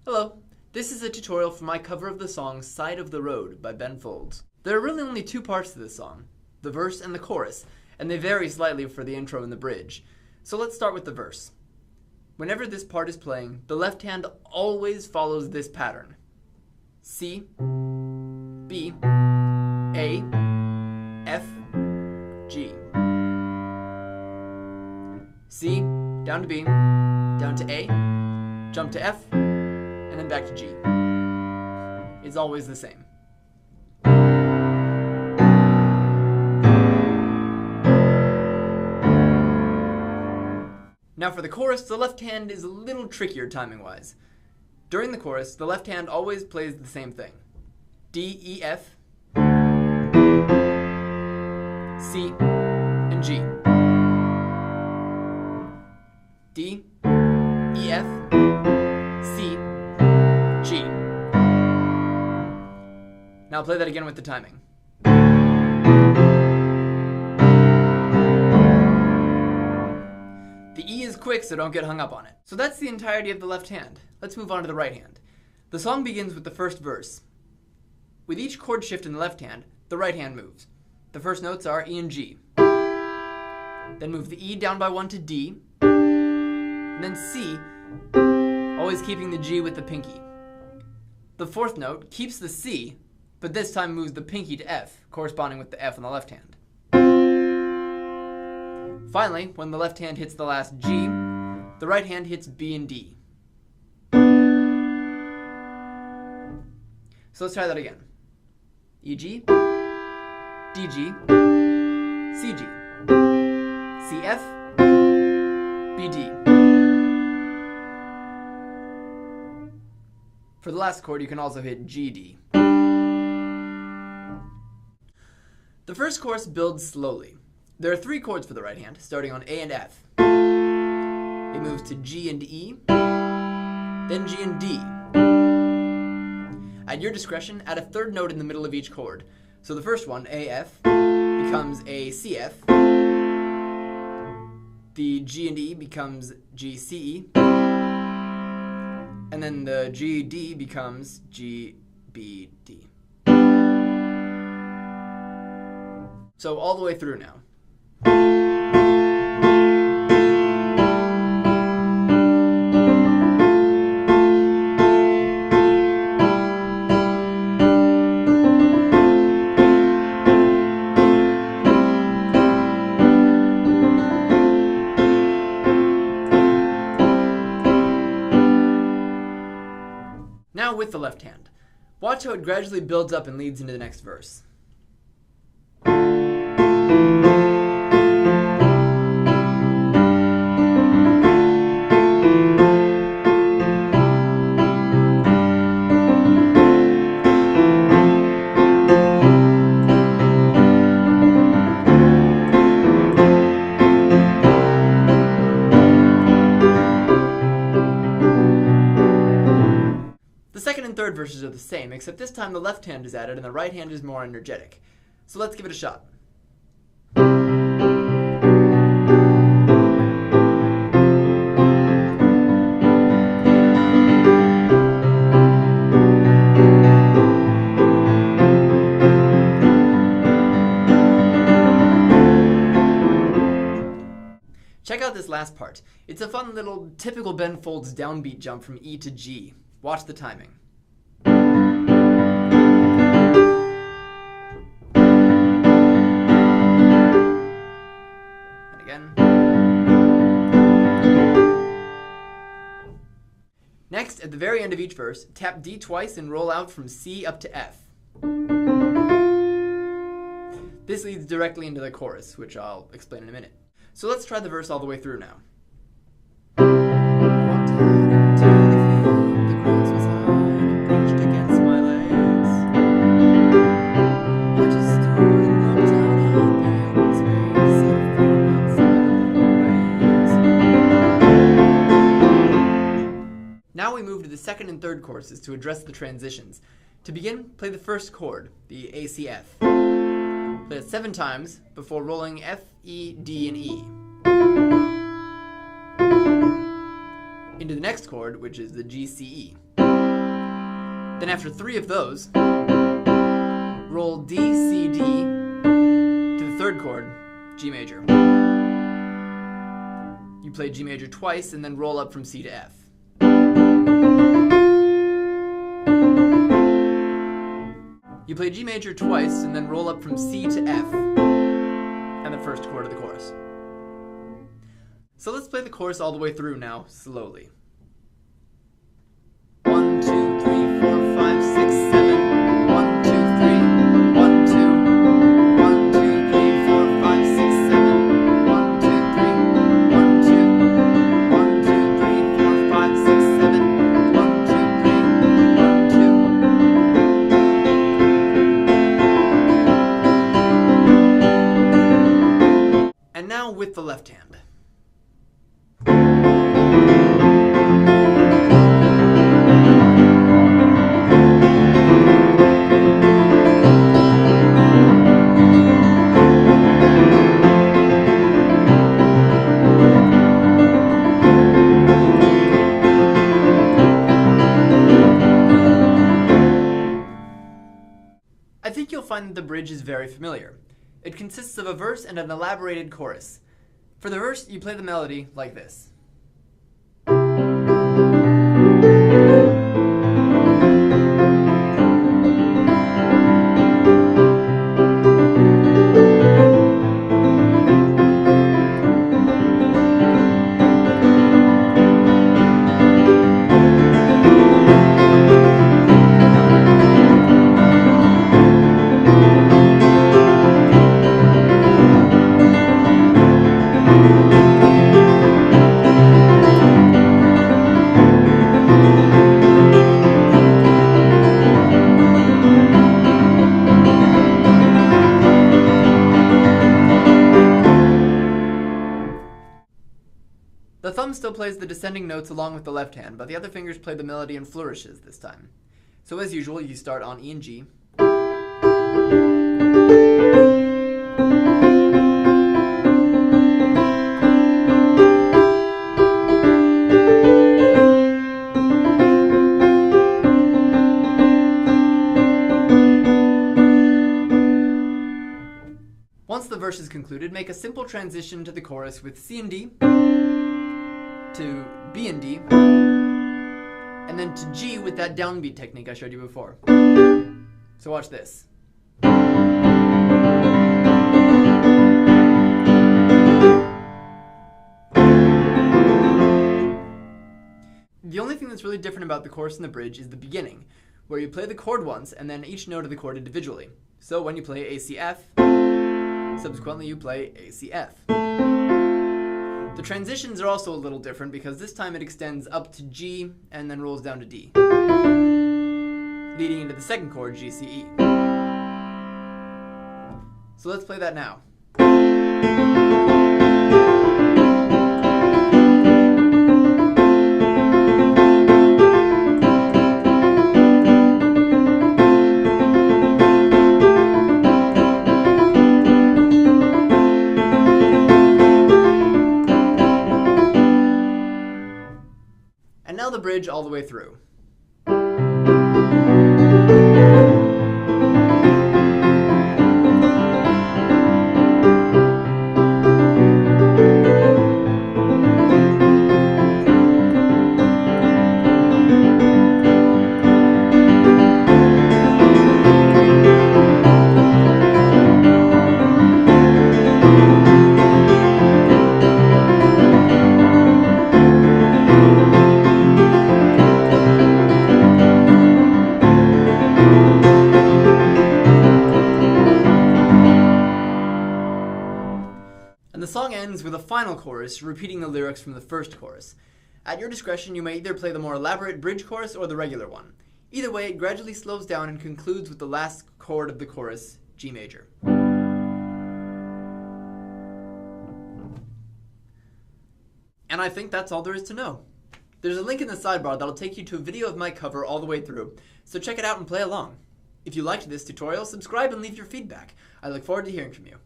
Hello, this is a tutorial for my cover of the song Side of the Road by Ben Folds. There are really only two parts to this song, the verse and the chorus, and they vary slightly for the intro and the bridge. So let's start with the verse. Whenever this part is playing, the left hand always follows this pattern. C, B, A, F, G. C, down to B, down to A, jump to F, and then back to G. It's always the same. Now for the chorus, the left hand is a little trickier timing-wise. During the chorus, the left hand always plays the same thing. D, E, F, C, and G. D, E, F, C, G. Now I'll play that again with the timing. The E is quick, so don't get hung up on it. So that's the entirety of the left hand. Let's move on to the right hand. The song begins with the first verse. With each chord shift in the left hand, the right hand moves. The first notes are E and G. Then move the E down by one to D, and then C, always keeping the G with the pinky. The fourth note keeps the C, but this time moves the pinky to F, corresponding with the F on the left hand. Finally, when the left hand hits the last G, the right hand hits B and D. So let's try that again. EG, DG, CG, CF, BD. For the last chord, you can also hit GD. The first chorus builds slowly. There are three chords for the right hand, starting on A and F. It moves to G and E, then G and D. At your discretion, add a third note in the middle of each chord. So the first one, AF, becomes a CF. The G and E becomes GCE. And then the GD becomes GBD. So all the way through now. Now with the left hand. Watch how it gradually builds up and leads into the next verse. The second and third verses are the same, except this time the left hand is added and the right hand is more energetic. So let's give it a shot. Check out this last part. It's a fun little typical Ben Folds downbeat jump from E to G. Watch the timing. And again. Next, at the very end of each verse, tap D twice and roll out from C up to F. This leads directly into the chorus, which I'll explain in a minute. So let's try the verse all the way through now. Now we move to the second and third choruses to address the transitions. To begin, play the first chord, the ACF. Play it 7 times before rolling F, E, D, and E. Into the next chord, which is the GCE. Then after 3 of those, roll D, C, D to the 3rd chord, G major. You play G major twice and then roll up from C to F. You play G major twice and then roll up from C to F and the 1st chord of the chorus. So let's play the chorus all the way through now, slowly. 1, 2, 3, 4, 5, 6, 7. 1, 2, 3. 1, 2. 1, 2, 3, 4, 5, 6, 7. 1, 2, 3. 1, 2. 1, 2, 3, 4, 5, 6, 7. 1, 2, 3. 1, 2. And now with the left hand. I think you'll find that the bridge is very familiar. It consists of a verse and an elaborated chorus. For the verse, you play the melody like this. The thumb still plays the descending notes along with the left hand, but the other fingers play the melody and flourishes this time. So as usual, you start on E and G. Once the verse is concluded, make a simple transition to the chorus with C and D, to B and D, and then to G with that downbeat technique I showed you before. So watch this. The only thing that's really different about the chorus and the bridge is the beginning, where you play the chord once and then each note of the chord individually. So when you play ACF, subsequently you play ACF. The transitions are also a little different because this time it extends up to G and then rolls down to D, leading into the 2nd chord, GCE. So let's play that now. And now the bridge all the way through. And the song ends with a final chorus, repeating the lyrics from the first chorus. At your discretion, you may either play the more elaborate bridge chorus or the regular one. Either way, it gradually slows down and concludes with the last chord of the chorus, G major. And I think that's all there is to know. There's a link in the sidebar that'll take you to a video of my cover all the way through, so check it out and play along. If you liked this tutorial, subscribe and leave your feedback. I look forward to hearing from you.